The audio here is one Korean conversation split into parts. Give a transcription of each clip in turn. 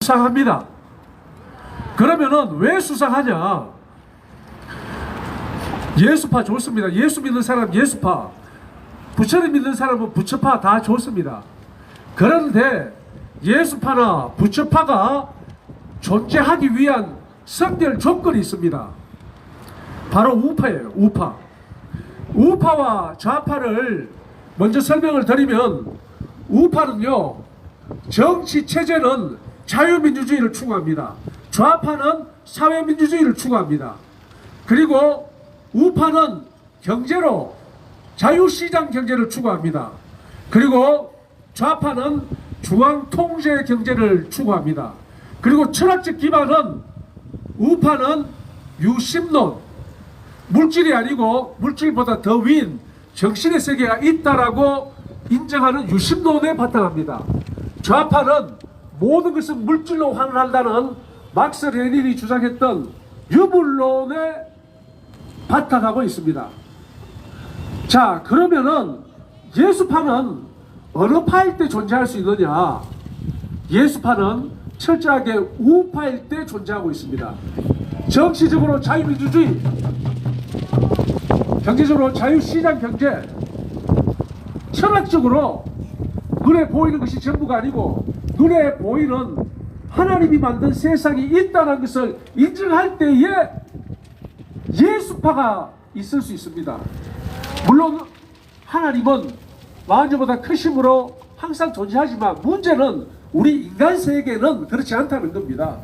수상합니다. 그러면은 왜 수상하냐? 예수파 좋습니다. 예수 믿는 사람 예수파, 부처를 믿는 사람은 부처파 다 좋습니다. 그런데 예수파나 부처파가 존재하기 위한 선별 조건이 있습니다. 바로 우파예요. 우파. 우파와 좌파를 먼저 설명을 드리면, 우파는요, 정치 체제는 자유민주주의를 추구합니다. 좌파는 사회민주주의를 추구합니다. 그리고 우파는 경제로 자유시장 경제를 추구합니다. 그리고 좌파는 중앙통제 경제를 추구합니다. 그리고 철학적 기반은, 우파는 유심론, 물질이 아니고 물질보다 더 위인 정신의 세계가 있다라고 인정하는 유심론에 바탕합니다. 좌파는 모든 것은 물질로 환원한다는 막스 레닌이 주장했던 유물론에 바탕하고 있습니다. 자, 그러면은 예수파는 어느 파일 때 존재할 수 있느냐? 예수파는 철저하게 우파일 때 존재하고 있습니다. 정치적으로 자유민주주의, 경제적으로 자유시장 경제, 철학적으로 눈에 보이는 것이 전부가 아니고 눈에 보이는 하나님이 만든 세상이 있다는 것을 인정할 때에 예수파가 있을 수 있습니다. 물론 하나님은 만주보다 크심으로 항상 존재하지만, 문제는 우리 인간 세계는 그렇지 않다는 겁니다.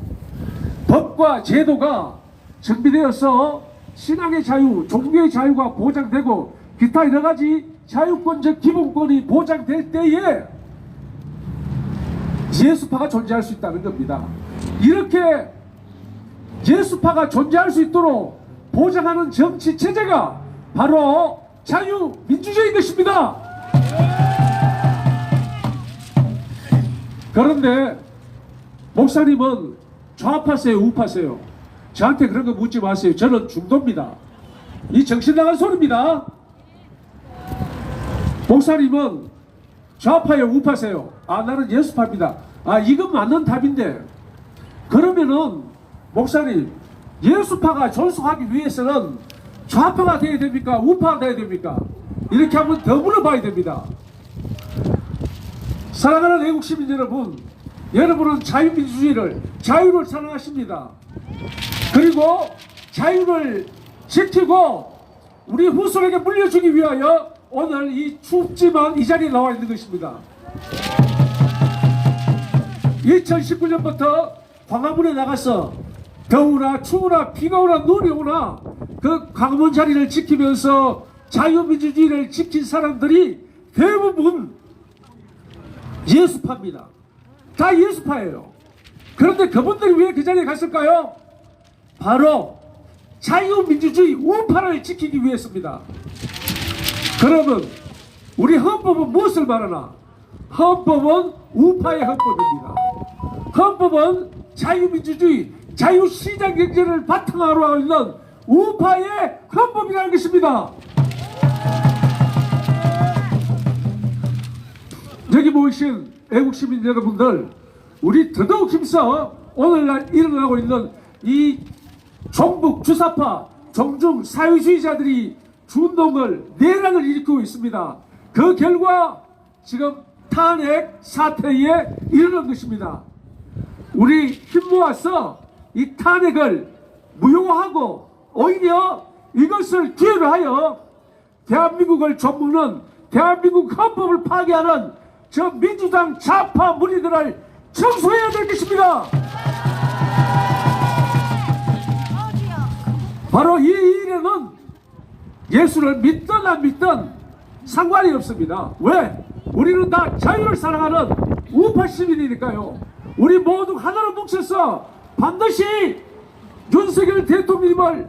법과 제도가 정비되어서 신앙의 자유, 종교의 자유가 보장되고 기타 여러 가지 자유권적 기본권이 보장될 때에 예수파가 존재할 수 있다는 겁니다. 이렇게 예수파가 존재할 수 있도록 보장하는 정치 체제가 바로 자유민주주의인 것입니다. 그런데 목사님은 좌파세요, 우파세요? 저한테 그런 거 묻지 마세요. 저는 중도입니다. 이 정신 나간 소리입니다. 목사님은 좌파예요, 우파세요? 아, 나는 예수파입니다. 아, 이건 맞는 답인데, 그러면은 목사님, 예수파가 존속하기 위해서는 좌파가 되어야 됩니까? 우파가 되어야 됩니까? 이렇게 한번 더 물어봐야 됩니다. 사랑하는 애국 시민 여러분, 여러분은 자유민주주의를, 자유를 사랑하십니다. 그리고 자유를 지키고 우리 후손에게 물려주기 위하여 오늘 이 춥지만 이 자리에 나와 있는 것입니다. 2019년부터 광화문에 나가서 더우나 추우나 비가 오나 눈이 오나 그 광화문 자리를 지키면서 자유민주주의를 지킨 사람들이 대부분 예수파입니다. 다 예수파예요. 그런데 그분들이 왜 그 자리에 갔을까요? 바로 자유민주주의 우파를 지키기 위해서입니다. 그러면 우리 헌법은 무엇을 말하나? 헌법은 우파의 헌법입니다. 헌법은 자유민주주의, 자유시장 경제를 바탕으로 하고 있는 우파의 헌법이라는 것입니다. 여기 모이신 애국시민 여러분들, 우리 더더욱 힘써 오늘날 일어나고 있는 이 종북 주사파 종중 사회주의자들이 준동을, 내란을 일으키고 있습니다. 그 결과 지금 탄핵 사태에 이르는 것입니다. 우리 힘 모아서 이 탄핵을 무효화하고 오히려 이것을 기회로 하여 대한민국을 좀먹는, 대한민국 헌법을 파괴하는 저 민주당 좌파 무리들을 청소해야 될 것입니다. 바로 이 일에는 예수를 믿든 안 믿든 상관이 없습니다. 왜? 우리는 다 자유를 사랑하는 우파 시민이니까요. 우리 모두 하나로 뭉쳐서 반드시 윤석열 대통령님을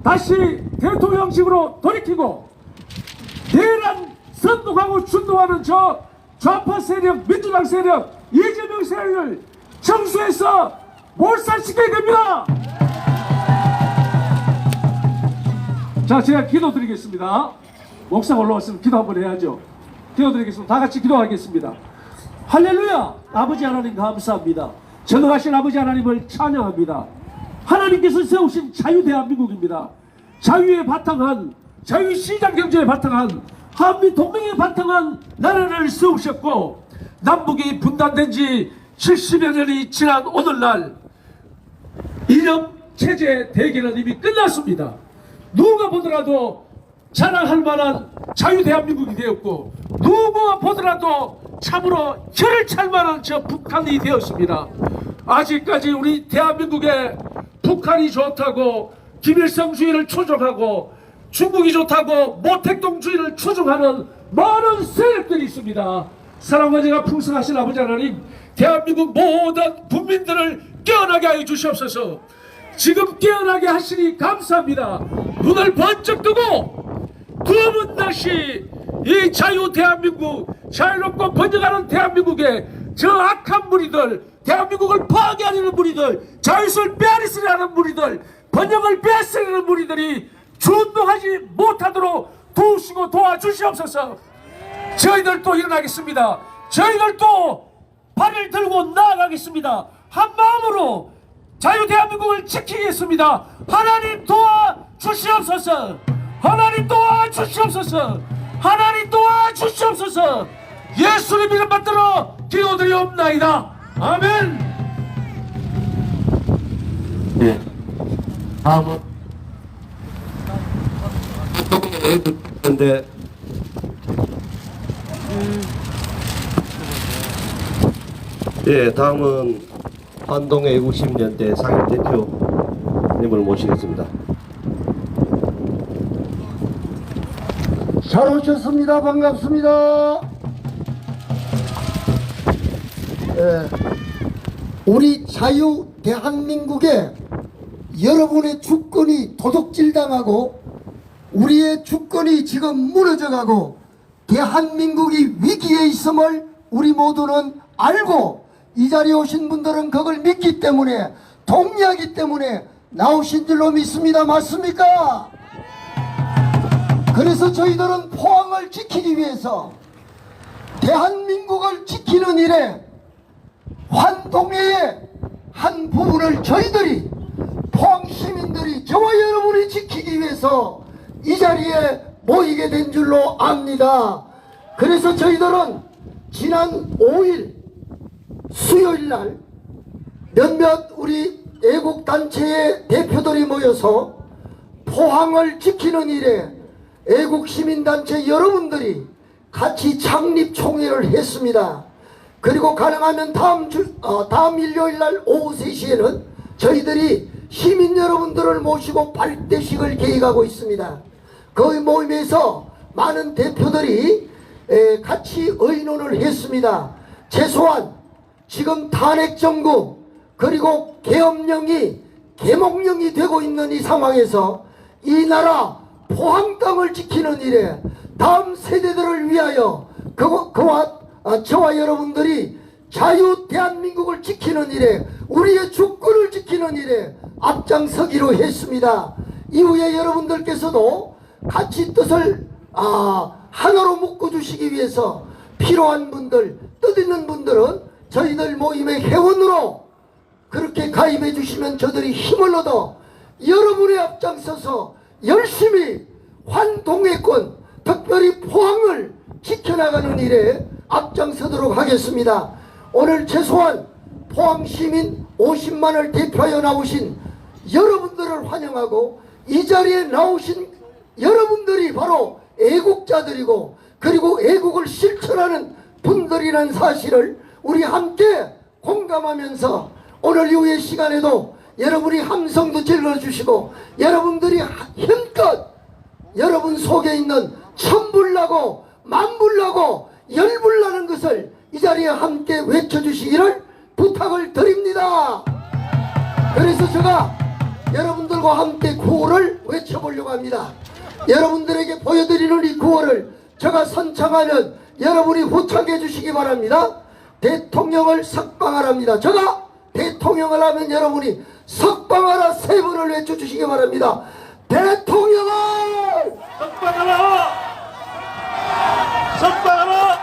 다시 대통령직으로 돌이키고 내란 선동하고 준동하는 저 좌파 세력, 민주당 세력, 이재명 세력을 청소해서 몰살시켜야 됩니다. 자, 제가 기도드리겠습니다. 목사가 올라왔으면 기도 한번 해야죠. 기도드리겠습니다. 다 같이 기도하겠습니다. 할렐루야! 아버지 하나님 감사합니다. 전능하신 아버지 하나님을 찬양합니다. 하나님께서 세우신 자유 대한민국입니다. 자유에 바탕한, 자유시장 경제에 바탕한, 한미 동맹에 바탕한 나라를 세우셨고, 남북이 분단된 지 70여 년이 지난 오늘날 이념 체제 대결은 이미 끝났습니다. 누가 보더라도 자랑할 만한 자유 대한민국이 되었고, 누가 보더라도 참으로 혀를 찰 만한 저 북한이 되었습니다. 아직까지 우리 대한민국에 북한이 좋다고 김일성주의를 추종하고 중국이 좋다고 모택동주의를 추종하는 많은 세력들이 있습니다. 사랑과 제가 풍성하신 아버지 하나님, 대한민국 모든 국민들을 깨어나게 하여 주시옵소서. 지금 깨어나게 하시니 감사합니다. 눈을 번쩍 뜨고 두 번 다시 이 자유 대한민국, 자유롭고 번영하는 대한민국에 저 악한 무리들, 대한민국을 파괴하려는 무리들, 자유를 빼앗으려 하는 무리들, 번영을 빼앗으려는 무리들이 준동하지 못하도록 도우시고 도와주시옵소서. 저희들도 일어나겠습니다. 저희들도 발을 들고 나아가겠습니다. 한 마음으로 자유 대한민국을 지키겠습니다. 하나님 도와주시옵소서. 하나님 도와주시옵소서. 하나님 도와주시옵소서. 예수님 이름 받들어 기도드리옵나이다. 아멘. 예. 다음은 근데 예, 다음은 한동의 60년대 상임대표님을 모시겠습니다. 잘 오셨습니다. 반갑습니다. 예, 우리 자유 대한민국에 여러분의 주권이 도둑질당하고 우리의 주권이 지금 무너져가고 대한민국이 위기에 있음을 우리 모두는 알고 이 자리에 오신 분들은 그걸 믿기 때문에, 동의하기 때문에 나오신 줄로 믿습니다. 맞습니까? 그래서 저희들은 포항을 지키기 위해서, 대한민국을 지키는 일에 환동회의 한 부분을 저희들이, 포항 시민들이, 저와 여러분이 지키기 위해서 이 자리에 모이게 된 줄로 압니다. 그래서 저희들은 지난 5일 수요일 날 몇몇 우리 애국단체의 대표들이 모여서 포항을 지키는 일에 애국시민단체 여러분들이 같이 창립총회를 했습니다. 그리고 가능하면 다음 일요일 날 오후 3시에는 저희들이 시민 여러분들을 모시고 발대식을 계획하고 있습니다. 그 모임에서 많은 대표들이 같이 의논을 했습니다. 최소한 지금 탄핵정부 그리고 계엄령이 계몽령이 되고 있는 이 상황에서 이 나라 포항 땅을 지키는 일에 다음 세대들을 위하여 저와 여러분들이 자유 대한민국을 지키는 일에, 우리의 주권을 지키는 일에 앞장서기로 했습니다. 이후에 여러분들께서도 같이 뜻을 하나로 묶어주시기 위해서 필요한 분들, 뜻있는 분들은 저희들 모임의 회원으로 그렇게 가입해 주시면 저들이 힘을 얻어 여러분의 앞장서서 열심히 환동해권, 특별히 포항을 지켜나가는 일에 앞장서도록 하겠습니다. 오늘 최소한 포항시민 50만을 대표하여 나오신 여러분들을 환영하고, 이 자리에 나오신 여러분들이 바로 애국자들이고 그리고 애국을 실천하는 분들이라는 사실을 우리 함께 공감하면서 오늘 이후의 시간에도 여러분이 함성도 질러주시고 여러분들이 힘껏 여러분 속에 있는 천불나고 만불나고 열불나는 것을 이 자리에 함께 외쳐주시기를 부탁을 드립니다. 그래서 제가 여러분들과 함께 구호를 외쳐보려고 합니다. 여러분들에게 보여드리는 이 구호를 제가 선창하면 여러분이 후창해 주시기 바랍니다. 대통령을 석방하랍니다. 제가 대통령을 하면 여러분이 석방하라 3번을 외쳐주시기 바랍니다. 대통령을 석방하라! 석방하라!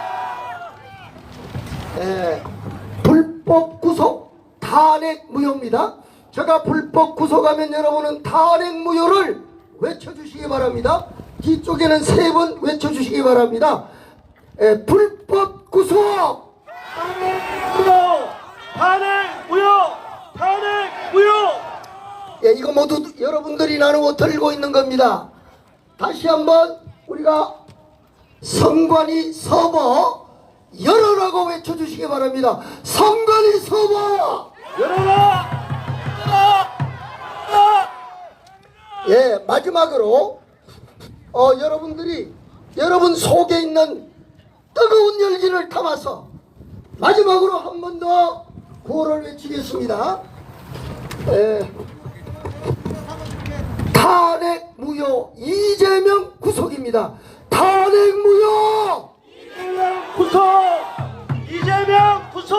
불법 구속 다 탄핵무효입니다. 제가 불법 구속하면 여러분은 탄핵무효를 외쳐주시기 바랍니다. 뒤쪽에는 3번 외쳐주시기 바랍니다. 불법 구속! 탄핵 무효! 탄핵 무효! 예, 이거 모두 여러분들이 나누고 들고 있는 겁니다. 다시 한번 우리가 선관위 서버 열어라고 외쳐주시기 바랍니다. 선관위 서버 열어라! 예, 마지막으로 여러분들이 여러분 속에 있는 뜨거운 열기를 담아서 마지막으로 한 번 더 구호를 외치겠습니다. 탄핵 무효 이재명 구속입니다. 탄핵 무효! 이재명 구속! 이재명 구속!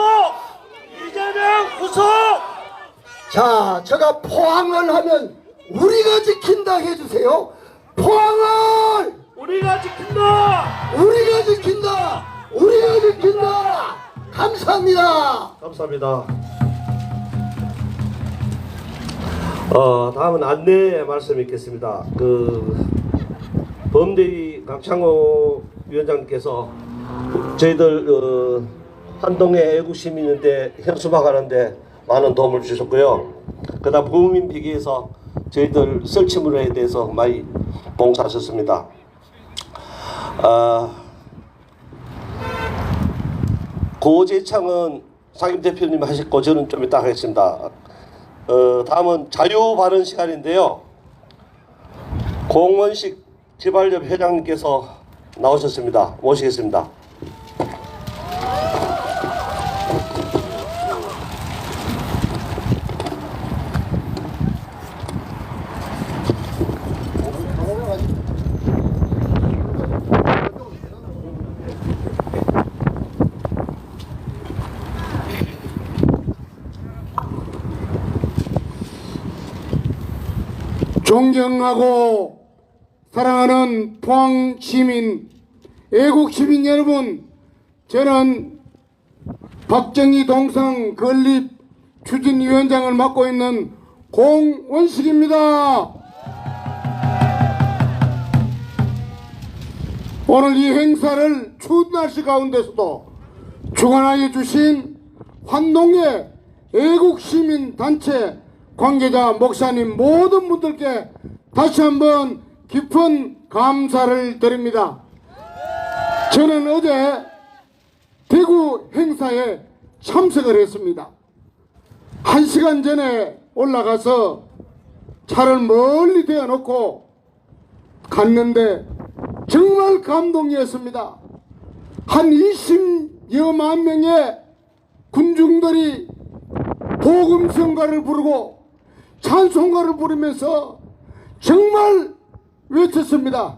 이재명 구속! 자, 제가 포항을 하면 우리가 지킨다 해주세요. 포항을 우리가 지킨다! 우리가 지킨다. 우리가 지킨다. 감사합니다. 감사합니다. 다음은 안내 말씀 있겠습니다. 범대위 강창호 위원장님께서 저희들 한동에 애국시민연대 현수막하는데 많은 도움을 주셨고요. 그다음 부민비기에서 저희들 설치물에 대해서 많이 봉사하셨습니다. 고재창은 상임대표님 하셨고 저는 좀 이따 하겠습니다. 다음은 자유발언 시간인데요. 공원식 지발협 회장님께서 나오셨습니다. 모시겠습니다. 존경하고 사랑하는 포항 시민, 애국 시민 여러분, 저는 박정희 동상 건립 추진위원장을 맡고 있는 공원식입니다. 오늘 이 행사를 추운 날씨 가운데서도 주관하여 주신 환동의 애국 시민 단체 관계자, 목사님 모든 분들께 다시 한번 깊은 감사를 드립니다. 저는 어제 대구 행사에 참석을 했습니다. 1시간 전에 올라가서 차를 멀리 대어놓고 갔는데 정말 감동이었습니다. 한 20여만 명의 군중들이 복음성가를 부르고 찬송가를 부르면서 정말 외쳤습니다.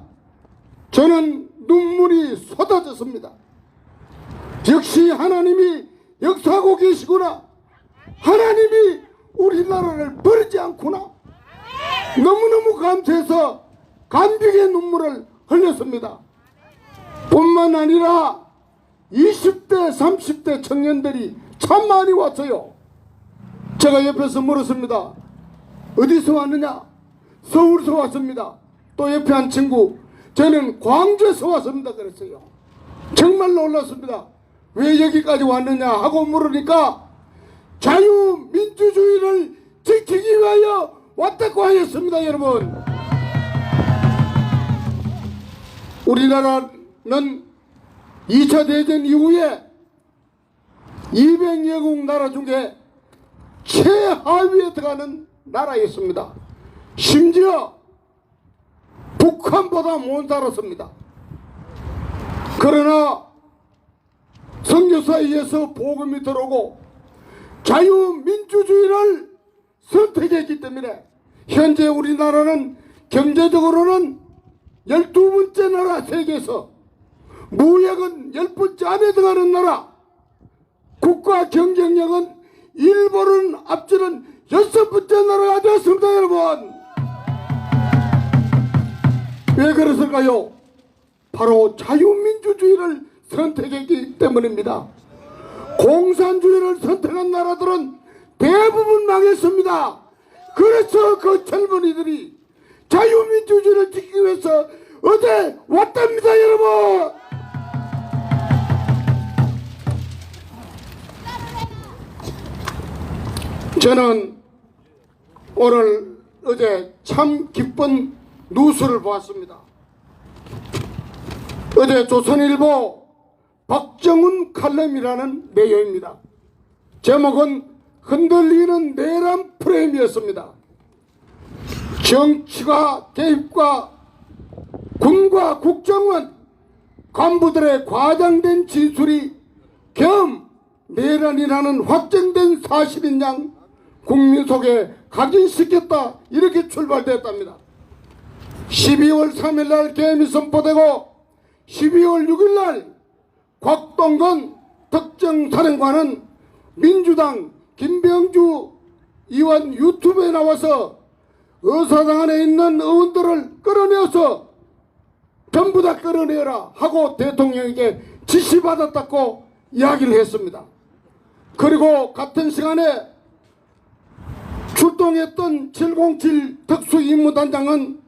저는 눈물이 쏟아졌습니다. 역시 하나님이 역사하고 계시구나. 하나님이 우리나라를 버리지 않구나. 너무너무 감사해서 감격의 눈물을 흘렸습니다. 뿐만 아니라 20대 30대 청년들이 참 많이 왔어요. 제가 옆에서 물었습니다. 어디서 왔느냐? 서울에서 왔습니다. 또 옆에 한 친구, 저는 광주에서 왔습니다 그랬어요. 정말 놀랐습니다. 왜 여기까지 왔느냐 하고 물으니까 자유민주주의를 지키기 위하여 왔다고 하였습니다. 여러분, 우리나라는 2차 대전 이후에 200여국 나라 중에 최하위에 들어가는 나라였습니다. 심지어 북한보다 못 살았습니다. 그러나 선교사에 의해서 복음이 들어오고 자유민주주의를 선택했기 때문에 현재 우리나라는 경제적으로는 12번째 나라, 세계에서 무역은 10번째 안에 들어가는 나라, 국가 경쟁력은 일본을 앞지는 6번째 나라가 되었습니다. 여러분, 왜 그랬을까요? 바로 자유민주주의를 선택했기 때문입니다. 공산주의를 선택한 나라들은 대부분 망했습니다. 그래서 그 젊은이들이 자유민주주의를 지키기 위해서 어제 왔답니다, 여러분. 저는 오늘 어제 참 기쁜 뉴스를 보았습니다. 어제 조선일보 박정훈 칼럼이라는 내용입니다. 제목은 흔들리는 내란 프레임이었습니다. 정치가 개입과 군과 국정원 간부들의 과장된 진술이 겸 내란이라는 확정된 사실인 양 국민 속에 각인시켰다, 이렇게 출발되었답니다. 12월 3일날 계엄이 선포되고 12월 6일날 곽동건 특정사령관은 민주당 김병주 의원 유튜브에 나와서 의사당 안에 있는 의원들을 끌어내어서 전부 다 끌어내라 하고 대통령에게 지시받았다고 이야기를 했습니다. 그리고 같은 시간에 출동했던 707 특수임무단장은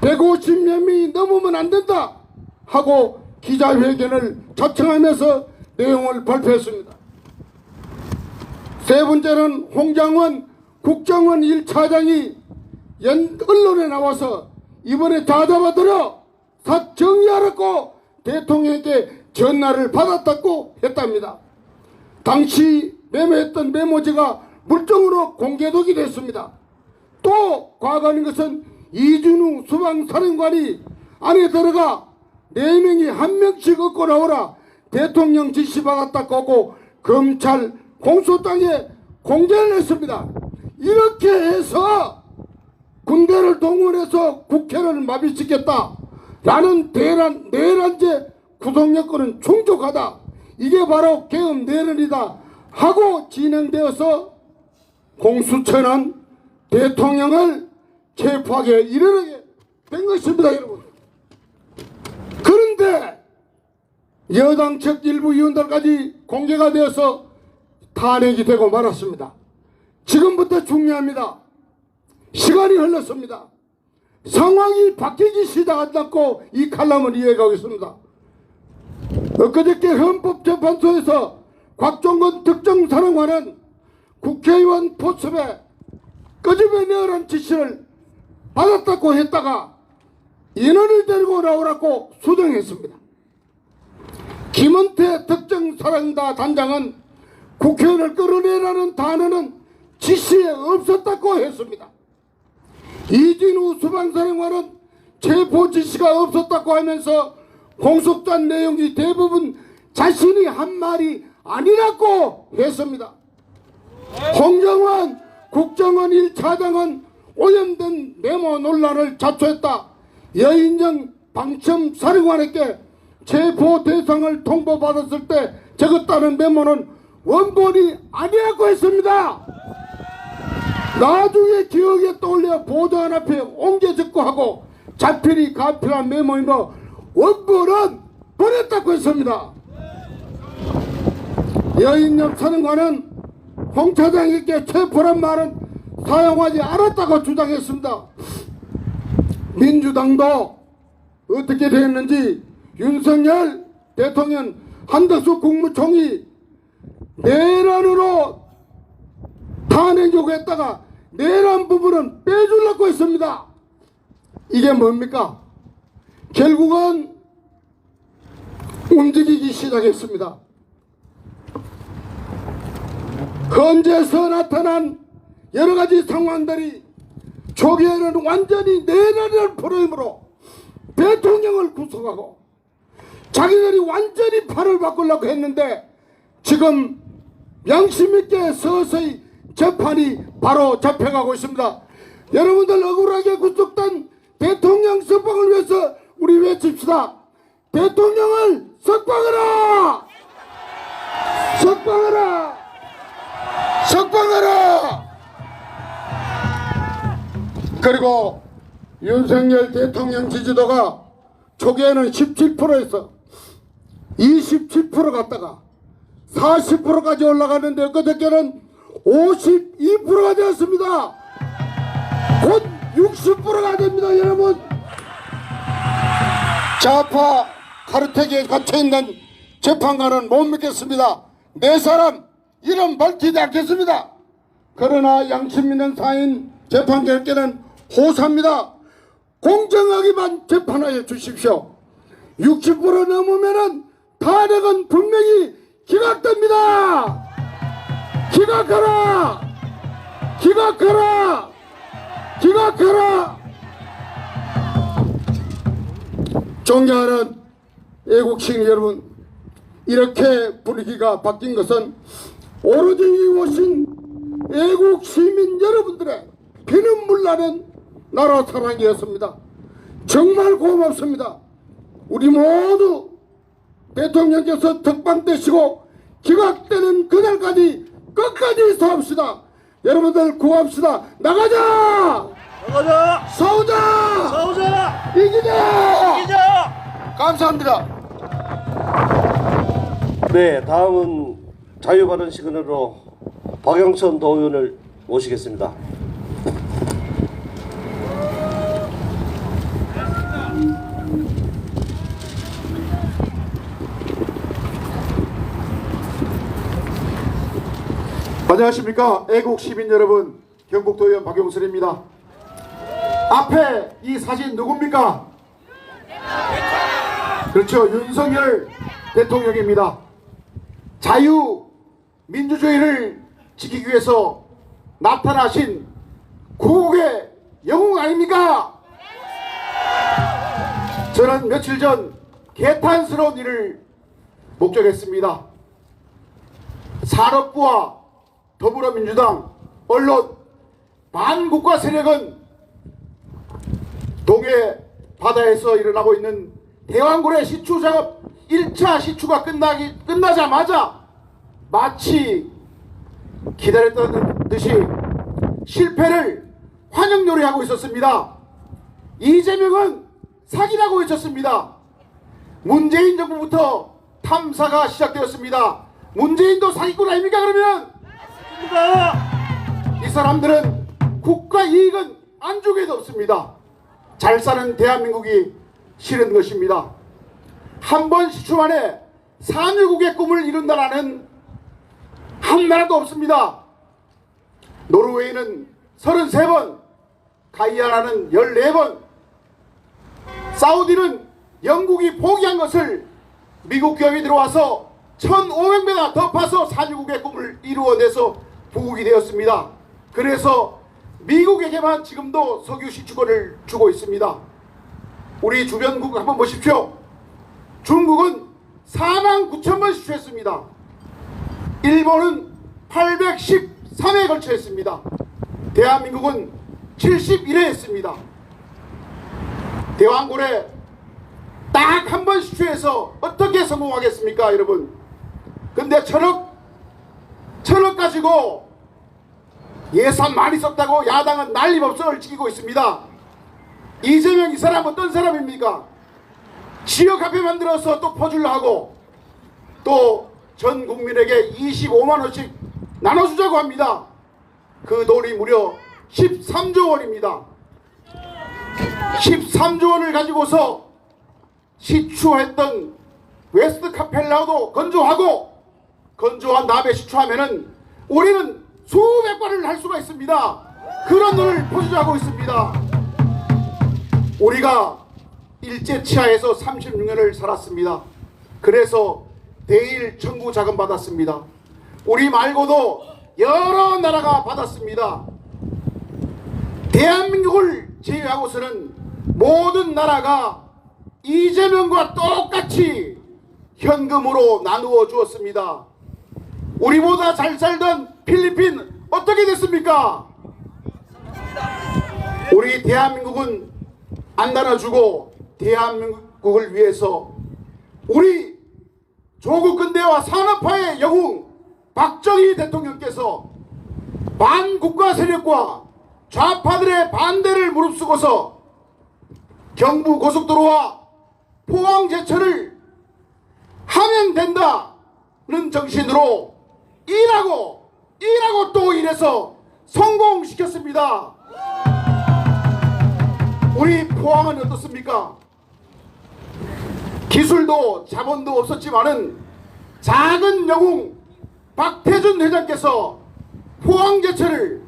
150여 명이 넘으면 안 된다 하고 기자회견을 자청하면서 내용을 발표했습니다. 세 번째는 홍장원 국정원 1차장이 언론에 나와서 이번에 다 잡아들여 정리하라고 대통령에게 전화를 받았다고 했답니다. 당시 메모했던 메모지가 물정으로 공개되기도 했습니다. 또 과거인 것은 이준우 수방사령관이 안에 들어가 4명이 1명씩 얻고 나오라 대통령 지시받았다고 하고 검찰 공소장에 공개를 했습니다. 이렇게 해서 군대를 동원해서 국회를 마비시켰다라는 내란죄 구속여건은 충족하다, 이게 바로 계엄 내란이다 하고 진행되어서 공수처는 대통령을 체포하게 이르게 된 것입니다, 여러분. 그런데 여당 측 일부 의원들까지 공개가 되어서 탄핵이 되고 말았습니다. 지금부터 중요합니다. 시간이 흘렀습니다. 상황이 바뀌기 시작한다고 이 칼럼을 이해가겠습니다. 엊그저께 헌법재판소에서 곽종건 특정사령관은 국회의원 포섭에 끄집어내라는 지시를 받았다고 했다가 인원을 데리고 나오라고 수정했습니다. 김은태 특정사령단 단장은 국회의원을 끌어내라는 단어는 지시에 없었다고 했습니다. 이진우 수방사령관은 체포 지시가 없었다고 하면서 공소장 내용이 대부분 자신이 한 말이 아니라고 했습니다. 홍정원 국정원 1차장은 오염된 메모 논란을 자초했다. 여인영 방첨사령관에게 체포 대상을 통보받았을 때 적었다는 메모는 원본이 아니라고 했습니다. 나중에 기억에 떠올려 보도관 앞에 옮겨 적고 하고 자필이 가필한 메모이며 원본은 버렸다고 했습니다. 여인영 사령관은 홍 차장에게 체포란 말은 사용하지 않았다고 주장했습니다. 민주당도 어떻게 됐는지 윤석열 대통령, 한덕수 국무총리 내란으로 탄핵 요구했다가 내란 부분은 빼주려고 했습니다. 이게 뭡니까? 결국은 움직이기 시작했습니다. 현재서 나타난 여러가지 상황들이 초기에는 완전히 내란이라는 프레임으로 대통령을 구속하고 자기들이 완전히 팔을 바꾸려고 했는데 지금 양심있게 서서히 재판이 바로 잡혀가고 있습니다. 여러분들 억울하게 구속된 대통령 석방을 위해서 우리 외칩시다. 대통령을 석방하라! 석방하라! 석방하라! 그리고 윤석열 대통령 지지도가 초기에는 17%에서 27% 갔다가 40%까지 올라갔는데 그저께는 52%가 되었습니다. 곧 60%가 됩니다, 여러분. 좌파 카르텔에 갇혀있는 재판관은 못 믿겠습니다. 네 사람 이름 밝히지 않겠습니다. 그러나 양심 있는 사인 재판결께는 호소합니다. 공정하게만 재판하여 주십시오. 60% 넘으면은 탄핵은 분명히 기각됩니다. 기각하라! 기각하라! 기각하라! 존경하는 애국시민 여러분, 이렇게 분위기가 바뀐 것은 오로지 오신 애국시민 여러분들의 피눈물 나는 나라 사랑이었습니다. 정말 고맙습니다. 우리 모두 대통령께서 특방되시고 기각되는 그날까지 끝까지 싸웁시다. 여러분들 구합시다. 나가자! 나가자! 싸우자! 싸우자! 이기자! 이기자! 감사합니다. 네, 다음은 자유발언 시간으로 박영천 도의원을 모시겠습니다. 안녕하십니까 애국 시민 여러분, 경북도의원 박용선입니다. 앞에 이 사진 누굽니까? 그렇죠, 윤석열 대통령입니다. 자유민주주의를 지키기 위해서 나타나신 구국의 영웅 아닙니까? 저는 며칠 전 개탄스러운 일을 목격했습니다. 산업부와 더불어민주당, 언론, 반국가 세력은 동해 바다에서 일어나고 있는 대왕굴의 시추 작업 1차 시추가 끝나자마자 마치 기다렸던 듯이 실패를 환영 요리하고 있었습니다. 이재명은 사기라고 외쳤습니다. 문재인 정부부터 탐사가 시작되었습니다. 문재인도 사기꾼 아닙니까 그러면? 이 사람들은 국가 이익은 안쪽에도 없습니다. 잘 사는 대한민국이 싫은 것입니다. 한 번 시추만에 산유국의 꿈을 이룬다라는 한 나라도 없습니다. 노르웨이는 33번, 가이아나는 14번, 사우디는 영국이 포기한 것을 미국 기업이 들어와서 1500배나 더 파서 산유국의 꿈을 이루어내서 부국이 되었습니다. 그래서 미국에게만 지금도 석유 시추권을 주고 있습니다. 우리 주변국 한번 보십시오. 중국은 49,000번 시추했습니다. 일본은 813회에 걸쳐 했습니다. 대한민국은 71회 했습니다. 대왕굴에 딱 한 번 시추해서 어떻게 성공하겠습니까 여러분? 근데 천억 가지고 예산 많이 썼다고 야당은 난리법석을 지키고 있습니다. 이재명 이 사람 어떤 사람입니까? 지역화폐 만들어서 또 퍼주려 하고 또 전 국민에게 25만원씩 나눠주자고 합니다. 그 돈이 무려 13조 원입니다. 13조 원을 가지고서 시추했던 웨스트 카펠라도 건조하고 건조한 나베 시추하면은 우리는 수백 번을 할 수가 있습니다. 그런 돈을 포주하고 있습니다. 우리가 일제 치하에서 36년을 살았습니다. 그래서 대일 청구 자금 받았습니다. 우리 말고도 여러 나라가 받았습니다. 대한민국을 제외하고서는 모든 나라가 이재명과 똑같이 현금으로 나누어 주었습니다. 우리보다 잘 살던 필리핀 어떻게 됐습니까? 우리 대한민국은 안 나눠주고 대한민국을 위해서 우리 조국 근대화 산업화의 영웅 박정희 대통령께서 반국가 세력과 좌파들의 반대를 무릅쓰고서 경부고속도로와 포항 제철을 하면 된다는 정신으로 일하고 일하고 또 일해서 성공시켰습니다. 우리 포항은 어떻습니까? 기술도 자본도 없었지만은 작은 영웅 박태준 회장께서 포항제철을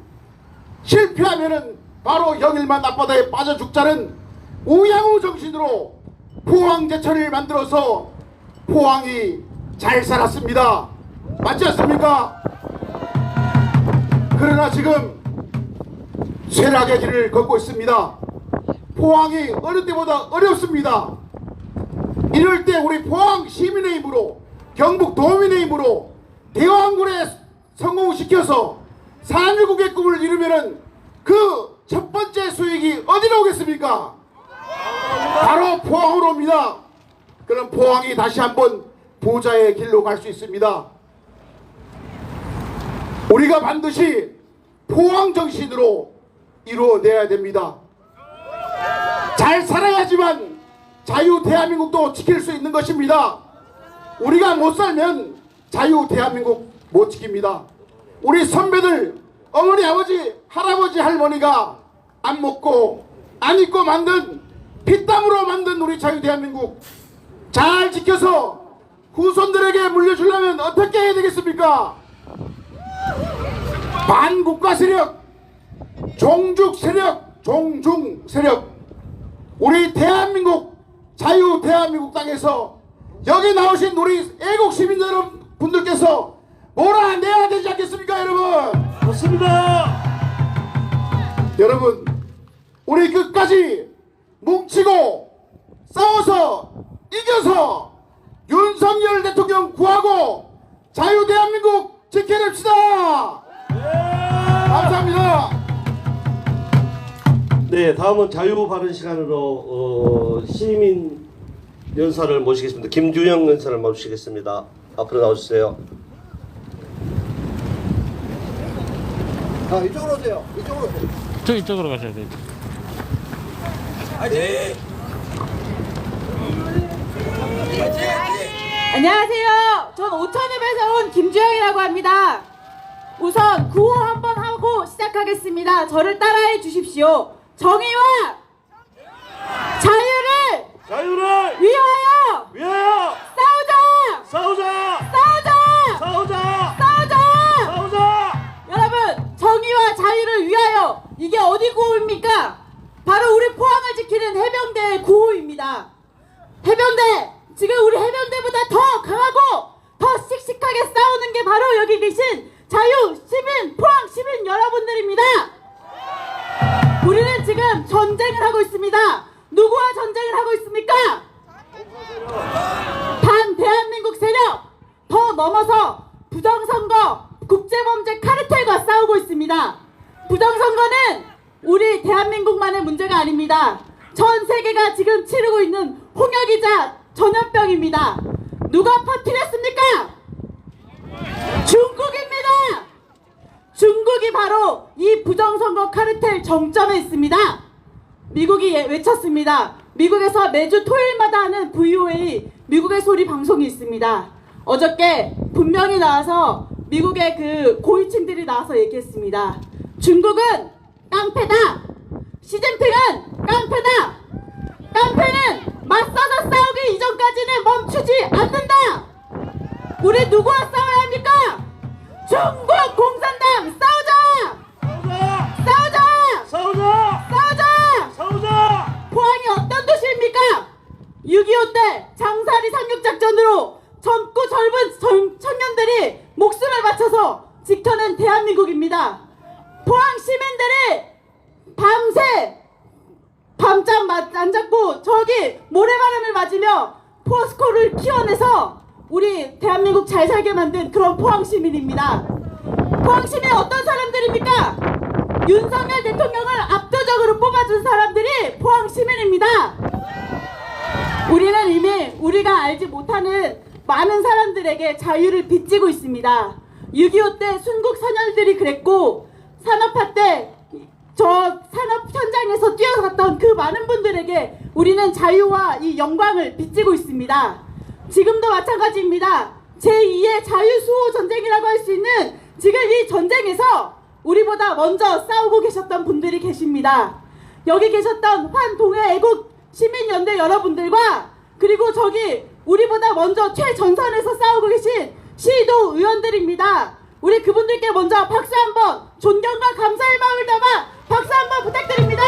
실패하면은 바로 영일만 앞바다에 빠져 죽자는 우양우 정신으로 포항제철을 만들어서 포항이 잘 살았습니다. 맞지 않습니까? 그러나 지금 쇠락의 길을 걷고 있습니다. 포항이 어느 때보다 어렵습니다. 이럴 때 우리 포항 시민의 힘으로 경북 도민의 힘으로 대왕군에 성공시켜서 산유국의 꿈을 이루면은 그 첫 번째 수익이 어디로 오겠습니까? 바로 포항으로 옵니다. 그럼 포항이 다시 한번 부자의 길로 갈 수 있습니다. 우리가 반드시 포항 정신으로 이루어내야 됩니다. 잘 살아야지만 자유 대한민국도 지킬 수 있는 것입니다. 우리가 못 살면 자유 대한민국 못 지킵니다. 우리 선배들, 어머니, 아버지, 할아버지, 할머니가 안 먹고 안 입고 만든 피땀으로 만든 우리 자유 대한민국 잘 지켜서 후손들에게 물려주려면 어떻게 해야 되겠습니까? 반국가 세력, 종죽 세력, 종중 세력, 우리 대한민국 자유 대한민국 땅에서 여기 나오신 우리 애국 시민 여러분들께서 몰아내야 되지 않겠습니까, 여러분? 맞습니다. 여러분, 우리 끝까지 뭉치고 싸워서 이겨서 윤석열 대통령 구하고 자유 대한민국 지켜냅시다. 감사합니다. 네, 다음은 자유 발언 시간으로 시민 연사를 모시겠습니다. 김주영 연사를 모시겠습니다. 앞으로 나오주세요. 이쪽으로 오세요. 이쪽으로 오세요. 이쪽으로 가셔야 돼요. 안녕하세요. 전 오천읍에서 온 김주영이라고 합니다. 우선 구호 한번 하고 시작하겠습니다. 저를 따라해 주십시오. 정의와 자유를 위하여 위하여 싸우자! 싸우자! 싸우자! 싸우자! 싸우자! 싸우자! 여러분, 정의와 자유를 위하여, 이게 어디 구호입니까? 바로 우리 포항을 지키는 해병대의 구호입니다. 해병대, 지금 우리 해병대보다 더 강하고 더 씩씩하게 싸우는 게 바로 여기 계신 자유 시민, 포항 시민 여러분들입니다. 우리는 지금 전쟁을 하고 있습니다. 누구와 전쟁을 하고 있습니까? 반 대한민국 세력, 더 넘어서 부정선거, 국제범죄 카르텔과 싸우고 있습니다. 부정선거는 우리 대한민국만의 문제가 아닙니다. 전 세계가 지금 치르고 있는 홍역이자 전염병입니다. 누가 퍼뜨렸습니까? 중국입니다. 중국이 바로 이 부정선거 카르텔 정점에 있습니다. 미국이 외쳤습니다. 미국에서 매주 토요일마다 하는 VOA 미국의 소리 방송이 있습니다. 어저께 분명히 나와서 미국의 그 고위층들이 나와서 얘기했습니다. 중국은 깡패다. 시진핑은 깡패다. 깡패는 맞서서 싸우기 이전까지는 멈추지 않는다. 우리 누구와 싸워야 합니까? 중국 공산당 싸우자! 싸우자! 싸우자! 싸우자! 싸우자! 포항이 어떤 도시입니까? 6.25 때 장사리 상륙작전으로 젊고 젊은 청년들이 목숨을 바쳐서 지켜낸 대한민국입니다. 포항 시민들이 밤새 밤잠 안 잡고 저기 모래바람을 맞으며 포스코를 키워내서 우리 대한민국 잘 살게 만든 그런 포항 시민입니다. 포항 시민이 어떤 사람들입니까? 윤석열 대통령을 압도적으로 뽑아준 사람들이 포항 시민입니다. 우리는 이미 우리가 알지 못하는 많은 사람들에게 자유를 빚지고 있습니다. 6.25 때 순국 선열들이 그랬고, 산업화 때 저 산업 현장에서 뛰어갔던 그 많은 분들에게 우리는 자유와 이 영광을 빚지고 있습니다. 지금도 마찬가지입니다. 제2의 자유수호 전쟁이라고 할 수 있는 지금 이 전쟁에서 우리보다 먼저 싸우고 계셨던 분들이 계십니다. 여기 계셨던 환동해 애국 시민연대 여러분들과 그리고 저기 우리보다 먼저 최전선에서 싸우고 계신 시도 의원들입니다. 우리 그분들께 먼저 박수 한번, 존경과 감사의 마음을 담아 박수 한번 부탁드립니다.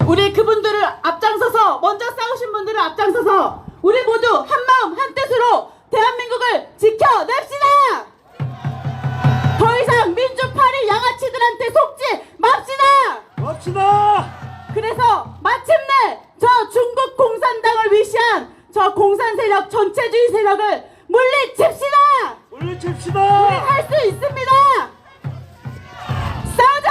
우리 그분들을 앞장서서, 먼저 싸우신 분들을 앞장서서 우리 모두 한마음 한뜻으로 대한민국을 지켜냅시다. 더 이상 민주파리 양아치들한테 속지 맙시다. 그래서 마침내 저 중국 공산당을 위시한 저 공산 세력, 전체주의 세력을 물리칩시다. 우리 할 수 있습니다. 싸우자.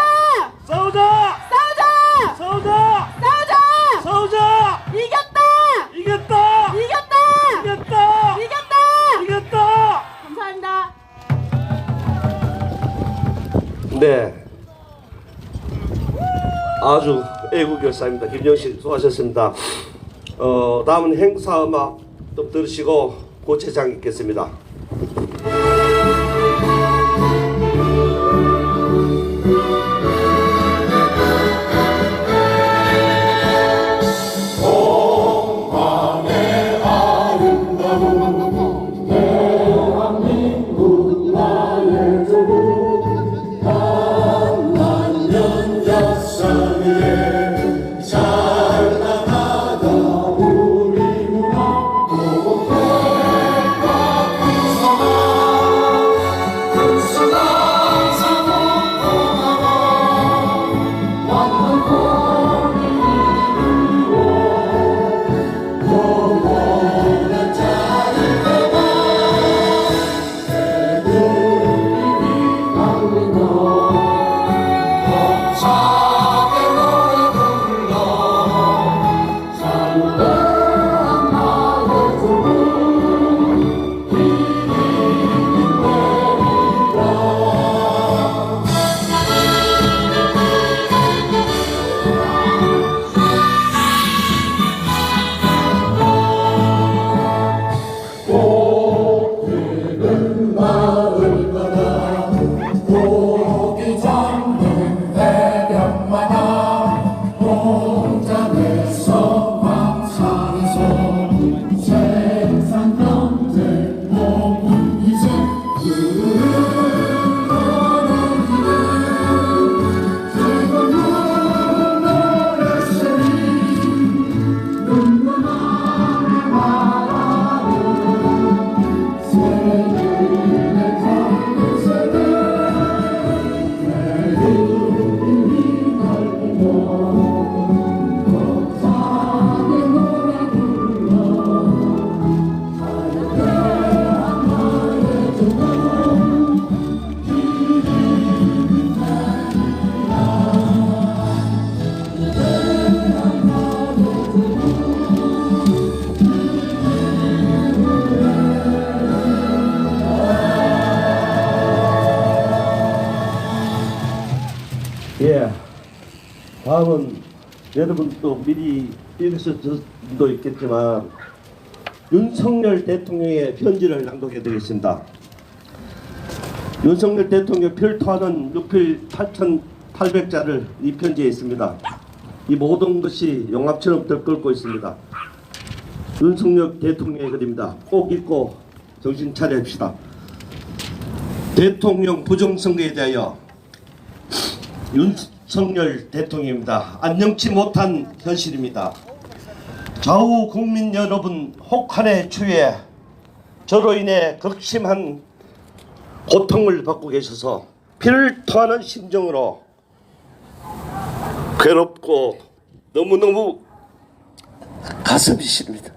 이겼다. 감사합니다. 네, 아주 애국열사입니다. 김정식 수고하셨습니다. 다음은 행사 음악 좀 들으시고 고체장 있겠습니다. 예, 다음은 여러분 또 미리 읽으실 수도 있겠지만 윤석열 대통령의 편지를 낭독해 드리겠습니다. 윤석열 대통령 필토하는 6필 8,800자를 이 편지에 있습니다. 이 모든 것이 용합처럼 들끓고 있습니다. 윤석열 대통령의 글입니다. 꼭 읽고 정신 차려합시다. 대통령 부정선거에 대하여 윤석열 대통령입니다. 안녕치 못한 현실입니다. 좌우 국민 여러분 혹한의 추위에 저로 인해 극심한 고통을 받고 계셔서 피를 토하는 심정으로 괴롭고 너무너무 가슴이 시립니다.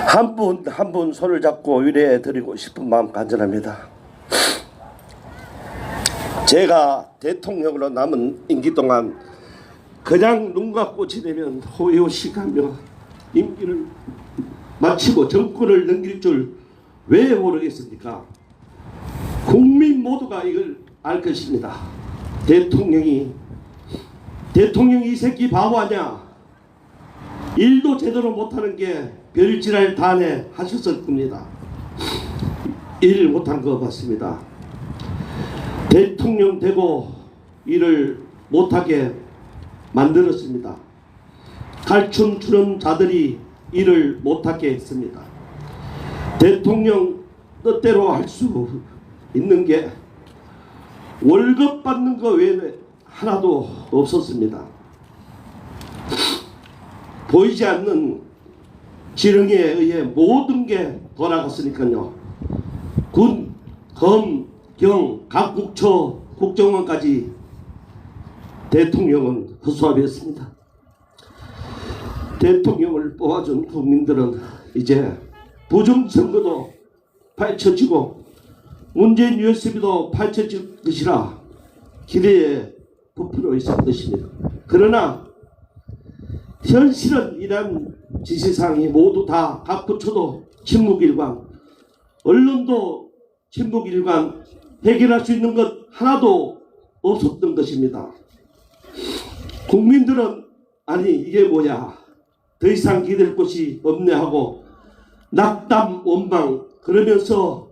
한 분 한 분 손을 잡고 위로해 드리고 싶은 마음 간절합니다. 제가 대통령으로 남은 임기 동안 그냥 눈과 꽃이 되면 호요식하며 임기를 마치고 정권을 넘길 줄 왜 모르겠습니까? 국민 모두가 이걸 알 것입니다. 대통령이 이 새끼 바보 아냐? 일도 제대로 못하는 게 별지랄 다네 하셨을 겁니다. 일 못한 것 같습니다. 대통령 되고 일을 못하게 만들었습니다. 갈춤 추는 자들이 일을 못하게 했습니다. 대통령 뜻대로 할 수 있는 게 월급 받는 거 외에 하나도 없었습니다. 보이지 않는 지령에 의해 모든 게 돌아갔으니까요. 군, 검, 경, 각 국처, 국정원까지 대통령은 허수아비였습니다. 대통령을 뽑아준 국민들은 이제 부정선거도 펼쳐지고 문재인 USB도 펼쳐질 것이라 기대에 부풀어 있을 것입니다. 그러나 현실은 이런 지시사항이 모두 다 각 부처도 침묵일관, 언론도 침묵일관, 해결할 수 있는 것 하나도 없었던 것입니다. 국민들은 아니 이게 뭐야, 더 이상 기댈 곳이 없네 하고 낙담 원망 그러면서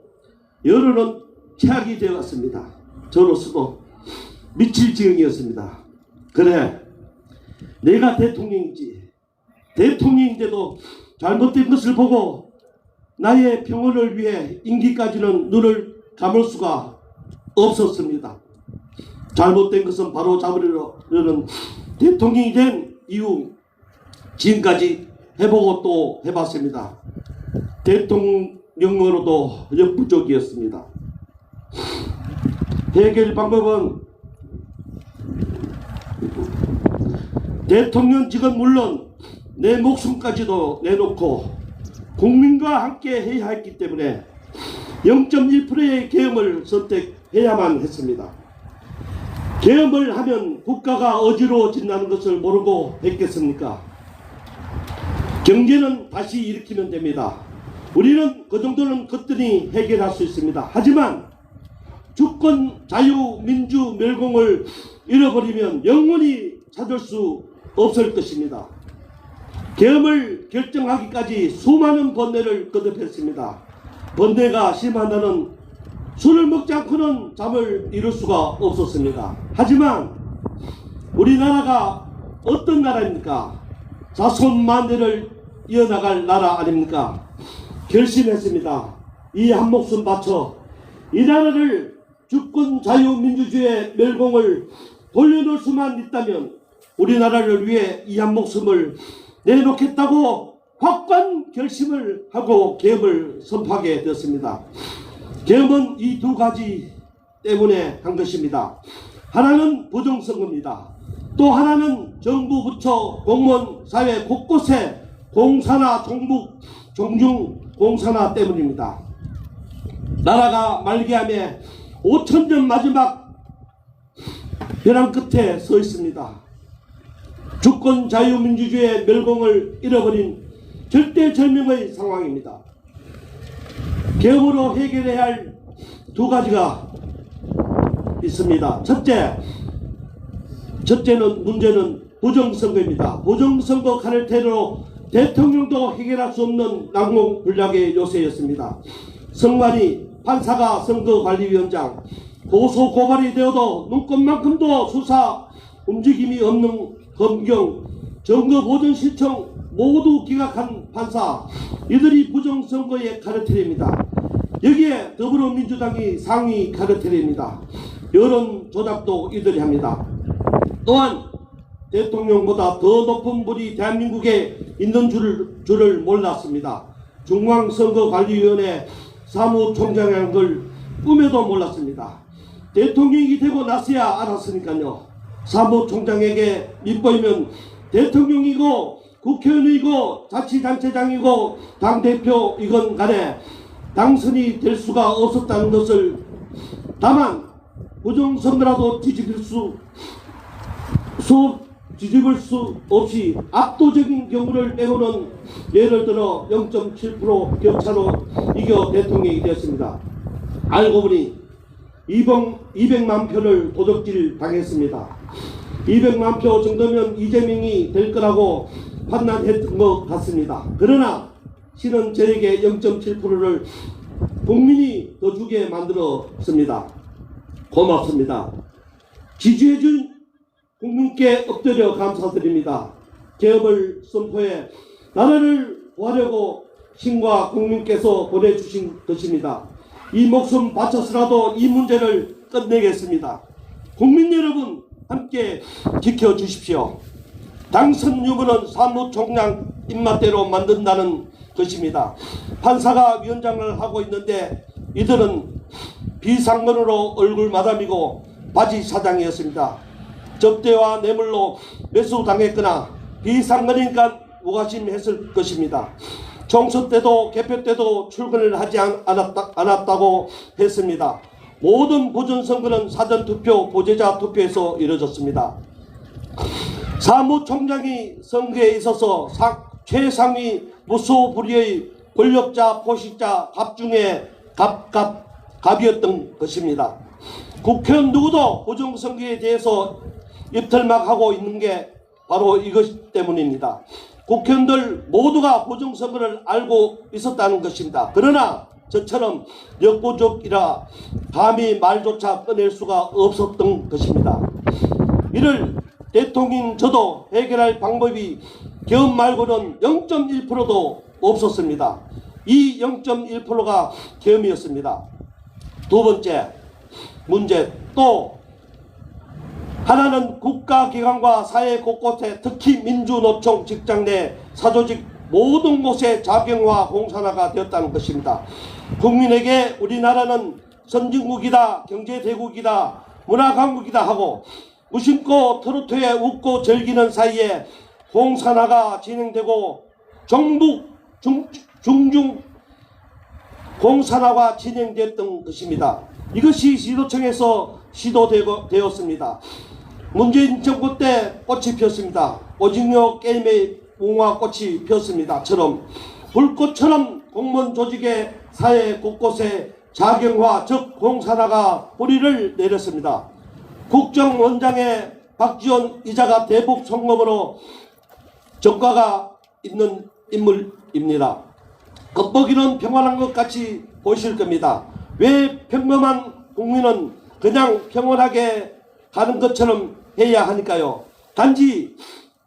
여론은 최악이 되어갔습니다. 저로서도 미칠 지경이었습니다. 그래, 내가 대통령인데도 잘못된 것을 보고 나의 평온을 위해 임기까지는 눈을 감을 수가 없었습니다. 잘못된 것은 바로 잡으려는 대통령이 된 이후 지금까지 해보고 또 해봤습니다. 대통령으로도 역부족이었습니다. 해결 방법은 대통령직은 물론 내 목숨까지도 내놓고 국민과 함께 해야 했기 때문에 0.1%의 계엄을 선택해야만 했습니다. 계엄을 하면 국가가 어지러워진다는 것을 모르고 했겠습니까? 경제는 다시 일으키면 됩니다. 우리는 그 정도는 거뜬히 해결할 수 있습니다. 하지만 주권, 자유, 민주, 멸공을 잃어버리면 영원히 찾을 수 없을 것입니다. 계엄을 결정하기까지 수많은 번뇌를 거듭했습니다. 번뇌가 심한 나는 술을 먹지 않고는 잠을 이룰 수가 없었습니다. 하지만 우리나라가 어떤 나라입니까? 자손만대를 이어나갈 나라 아닙니까? 결심했습니다. 이 한 목숨 바쳐 이 나라를 주권, 자유, 민주주의의 멸공을 돌려놓을 수만 있다면 우리나라를 위해 이 한 목숨을 내놓겠다고 확고한 결심을 하고 계엄을 선포하게 되었습니다. 계엄은 이 두 가지 때문에 한 것입니다. 하나는 부정선거입니다. 또 하나는 정부, 부처, 공무원, 사회 곳곳에 공산화, 종중 공산화 때문입니다. 나라가 말기암에 5,000년 마지막 벼랑 끝에 서 있습니다. 주권, 자유, 민주주의의 멸공을 잃어버린 절대절명의 상황입니다. 계엄으로 해결해야 할 두 가지가 있습니다. 첫째는 문제는 부정선거입니다. 부정선거 카르텔로 대통령도 해결할 수 없는 난공불락의 요새였습니다. 선관위, 판사가 선거관리위원장, 고소 고발이 되어도 눈꽃만큼도 수사 움직임이 없는 검경, 정거보전신청 모두 기각한 판사, 이들이 부정선거의 카르텔입니다. 여기에 더불어민주당이 상위 카르텔입니다. 여론 조작도 이들이 합니다. 또한 대통령보다 더 높은 분이 대한민국에 있는 줄을 몰랐습니다. 중앙선거관리위원회 사무총장이라는 걸 꿈에도 몰랐습니다. 대통령이 되고 나서야 알았으니까요. 사무총장에게 밑보이면 대통령이고 국회의원이고 자치단체장이고 당대표이건 간에 당선이 될 수가 없었다는 것을, 다만 부정선거라도 뒤집을 수 없이 압도적인 경우를 빼고는 예를 들어 0.7% 격차로 이겨 대통령이 되었습니다. 알고 보니 200만 표를 도적질 당했습니다. 200만 표 정도면 이재명이 될 거라고 판단했던 것 같습니다. 그러나 실은 저에게 0.7%를 국민이 더 주게 만들었습니다. 고맙습니다. 지지해준 국민께 엎드려 감사드립니다. 개업을 선포해 나라를 구하려고 신과 국민께서 보내주신 것입니다. 이 목숨 바쳐서라도 이 문제를 끝내겠습니다. 국민 여러분 함께 지켜주십시오. 당선 유무는 사무총장 입맛대로 만든다는 것입니다. 판사가 위원장을 하고 있는데 이들은 비상근으로 얼굴 마담이고 바지 사장이었습니다. 접대와 뇌물로 매수당했거나 비상근이니까 무관심했을 것입니다. 총선 때도 개표 때도 출근을 하지 않았다고 했습니다. 모든 부정선거는 사전투표, 보제자 투표에서 이루어졌습니다. 사무총장이 선거에 있어서 최상위 무소불위의 권력자, 포식자, 갑 중에 갑이었던 것입니다. 국회의원 누구도 부정선거에 대해서 입틀막하고 있는 게 바로 이것 때문입니다. 국회의원들 모두가 부정선거를 알고 있었다는 것입니다. 그러나 저처럼 역부족이라 감히 말조차 꺼낼 수가 없었던 것입니다. 이를 대통령 저도 해결할 방법이 개헌 말고는 0.1%도 없었습니다. 이 0.1%가 개헌이었습니다. 두 번째 문제 또 하나는 국가기관과 사회 곳곳에 특히 민주노총 직장 내 사조직 모든 곳에 자경화 공산화가 되었다는 것입니다. 국민에게 우리나라는 선진국이다, 경제대국이다, 문화강국이다 하고 무심코 트로트에 웃고 즐기는 사이에 공산화가 진행되고 중중 공산화가 진행됐던 것입니다. 이것이 시도청에서 시도되었습니다. 문재인 정부 때 꽃이 피었습니다. 오징어 게임의 무궁화꽃이 피었습니다.처럼 불꽃처럼 공무원 조직의 사회 곳곳에 자경화 즉 공산화가 뿌리를 내렸습니다. 국정원장의 박지원 이자가 대북 송금으로 전과가 있는 인물입니다. 겉보기는 평안한 것 같이 보이실 겁니다. 왜 평범한 국민은 그냥 평온하게 가는 것처럼 해야 하니까요. 단지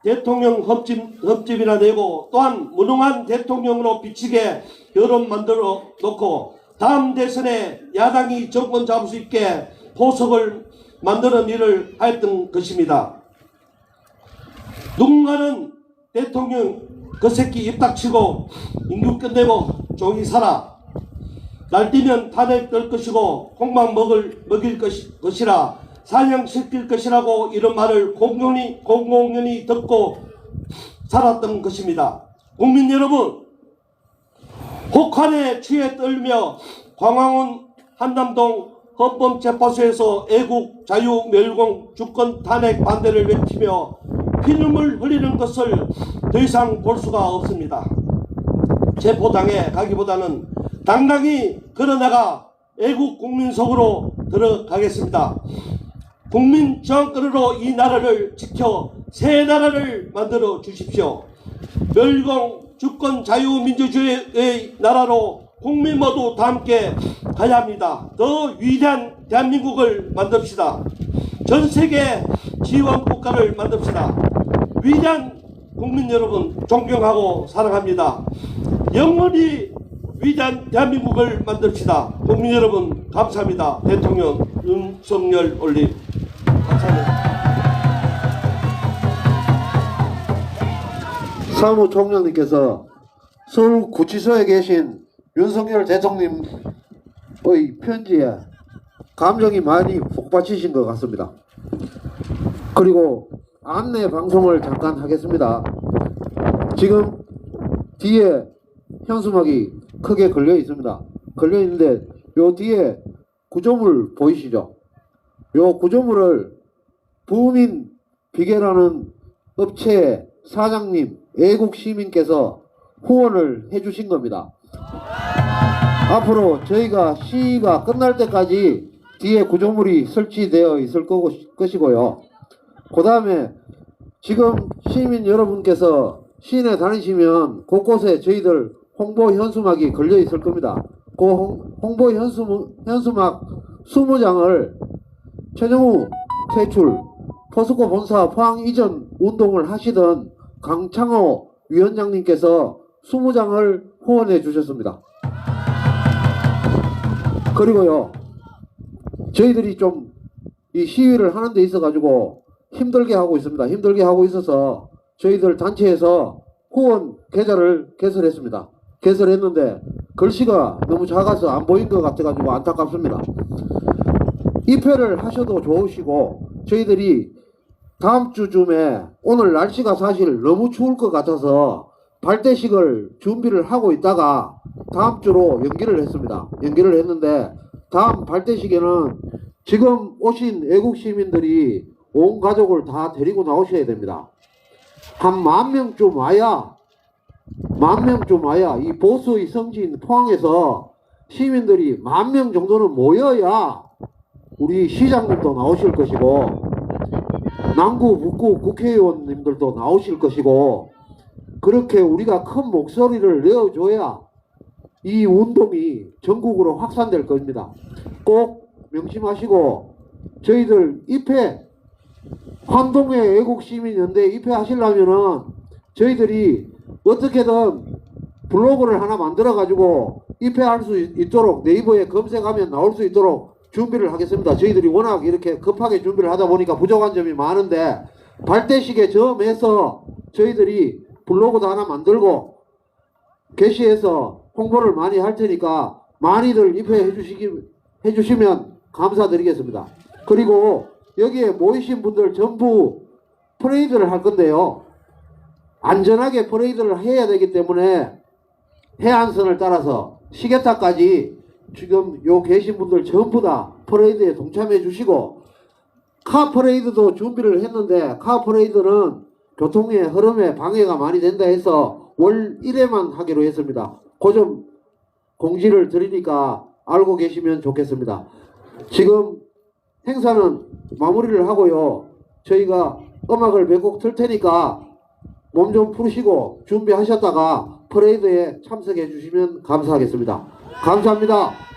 대통령 흠집이나 내고 또한 무능한 대통령으로 비치게 여론 만들어 놓고 다음 대선에 야당이 정권 잡을 수 있게 포석을 만드는 일을 하였던 것입니다. 누군가는 대통령 그 새끼 입 닥치고 임기 끝내고 종이 살아 날뛰면 탄핵 될 것이고 콩밥 먹일 것이라 사냥시킬 것이라고 이런 말을 공공연히 듣고 살았던 것입니다. 국민 여러분, 혹한에 취해 떨며 광화문 한남동 헌법재판소에서 애국, 자유, 멸공, 주권 탄핵 반대를 외치며 피눈물 흘리는 것을 더 이상 볼 수가 없습니다. 체포당해 가기보다는 당당히 걸어나가 애국 국민 속으로 들어가겠습니다. 국민 정권으로 이 나라를 지켜 새 나라를 만들어 주십시오. 멸공, 주권, 자유, 민주주의의 나라로 국민 모두 다 함께 가야 합니다. 더 위대한 대한민국을 만듭시다. 전 세계 지원 국가를 만듭시다. 위대한 국민 여러분 존경하고 사랑합니다. 영원히 위대한 대한민국을 만듭시다. 국민 여러분 감사합니다. 대통령 윤석열 올림 감사합니다. 사무총장님께서 서울구치소에 계신 윤석열 대통령의 편지에 감정이 많이 복받치신 것 같습니다. 그리고 안내 방송을 잠깐 하겠습니다. 지금 뒤에 현수막이 크게 걸려 있습니다. 걸려 있는데 요 뒤에 구조물 보이시죠? 요 구조물을 부민 비계라는 업체의 사장님 애국 시민께서 후원을 해주신 겁니다. 앞으로 저희가 시위가 끝날 때까지 뒤에 구조물이 설치되어 있을 것이고요. 그 다음에 지금 시민 여러분께서 시내 다니시면 곳곳에 저희들 홍보 현수막이 걸려 있을 겁니다. 홍보 현수막 20장을 최정우 퇴출, 포스코 본사 포항 이전 운동을 하시던 강창호 위원장님께서 20장을 후원해 주셨습니다. 그리고요, 저희들이 좀 이 시위를 하는 데 있어 가지고 힘들게 하고 있습니다. 힘들게 하고 있어서 저희들 단체에서 후원 계좌를 개설했습니다. 개설했는데 글씨가 너무 작아서 안 보인 것 같아 가지고 안타깝습니다. 입회를 하셔도 좋으시고, 저희들이 다음 주쯤에, 오늘 날씨가 사실 너무 추울 것 같아서 발대식을 준비를 하고 있다가 다음 주로 연기를 했습니다. 연기를 했는데, 다음 발대식에는 지금 오신 애국 시민들이 온 가족을 다 데리고 나오셔야 됩니다. 한 10,000명쯤 와야, 10,000명쯤 와야 이 보수의 성지인 포항에서 시민들이 10,000명 정도는 모여야 우리 시장님도 나오실 것이고, 남구 북구 국회의원님들도 나오실 것이고, 그렇게 우리가 큰 목소리를 내어줘야 이 운동이 전국으로 확산될 겁니다. 꼭 명심하시고, 저희들 입회, 환동회 애국시민연대 입회하시려면은 저희들이 어떻게든 블로그를 하나 만들어 가지고 입회할 수 있도록 네이버에 검색하면 나올 수 있도록 준비를 하겠습니다. 저희들이 워낙 이렇게 급하게 준비를 하다 보니까 부족한 점이 많은데, 발대식에 점해서 저희들이 블로그도 하나 만들고 게시해서 홍보를 많이 할 테니까 많이들 입회해 주시면 감사드리겠습니다. 그리고 여기에 모이신 분들 전부 퍼레이드를 할 건데요, 안전하게 퍼레이드를 해야 되기 때문에 해안선을 따라서 시계탑까지 지금 요 계신 분들 전부 다 퍼레이드에 동참해 주시고, 카 퍼레이드도 준비를 했는데, 카 퍼레이드는 교통의 흐름에 방해가 많이 된다 해서 월 1회만 하기로 했습니다. 그 점 공지를 드리니까 알고 계시면 좋겠습니다. 지금 행사는 마무리를 하고요, 저희가 음악을 몇 곡 틀 테니까 몸 좀 푸시고 준비하셨다가 퍼레이드에 참석해 주시면 감사하겠습니다. 감사합니다.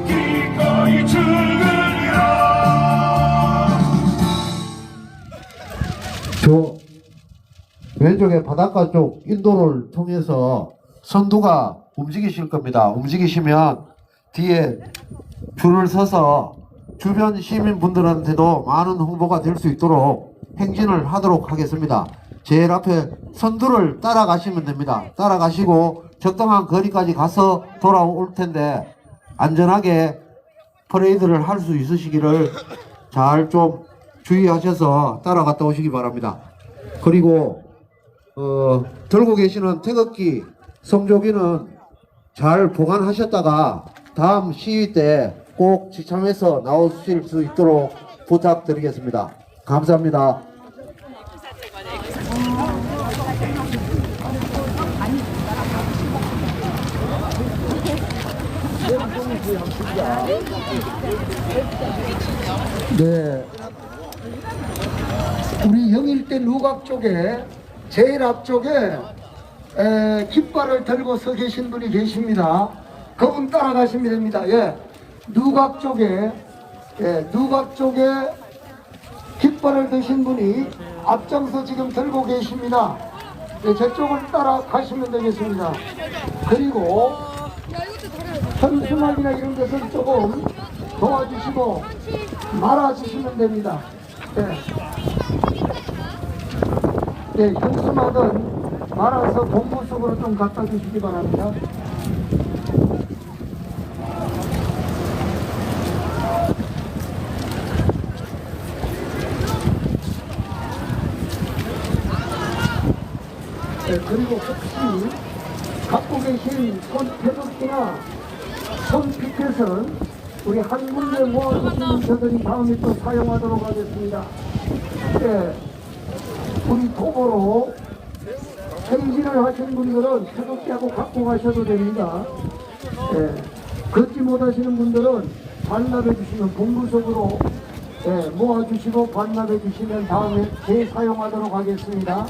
기꺼이 죽으리라. 저 왼쪽에 바닷가 쪽 인도를 통해서 선두가 움직이실 겁니다. 움직이시면 뒤에 줄을 서서 주변 시민분들한테도 많은 홍보가 될 수 있도록 행진을 하도록 하겠습니다. 제일 앞에 선두를 따라가시면 됩니다. 따라가시고 적당한 거리까지 가서 돌아올 텐데 안전하게 퍼레이드를 할 수 있으시기를 잘 좀 주의하셔서 따라갔다 오시기 바랍니다. 그리고 들고 계시는 태극기, 성조기는 잘 보관하셨다가 다음 시위 때 꼭 지참해서 나오실 수 있도록 부탁드리겠습니다. 감사합니다. 네, 우리 영일대 누각 쪽에 제일 앞쪽에 깃발을 들고 서 계신 분이 계십니다. 그분 따라가시면 됩니다. 예, 누각 쪽에 깃발을 드신 분이 앞장서 지금 들고 계십니다. 예, 저쪽을 따라가시면 되겠습니다. 그리고 현수막이나 이런 것은 조금 도와주시고 말아주시면 됩니다. 네, 현수막은 말아서 본부 속으로 좀 갖다 주시기 바랍니다. 네, 그리고 혹시 갖고 계신 손태극기나 손피켓은 우리 한 군데 모아주시는 저들이 다음에 또 사용하도록 하겠습니다. 네, 우리 도보로 행진을 하시는 분들은 태극기하고 갖고 가셔도 됩니다. 네, 걷지 못하시는 분들은 반납해 주시면 본부석으로 모아주시고 반납해 주시면 다음에 재사용하도록 하겠습니다.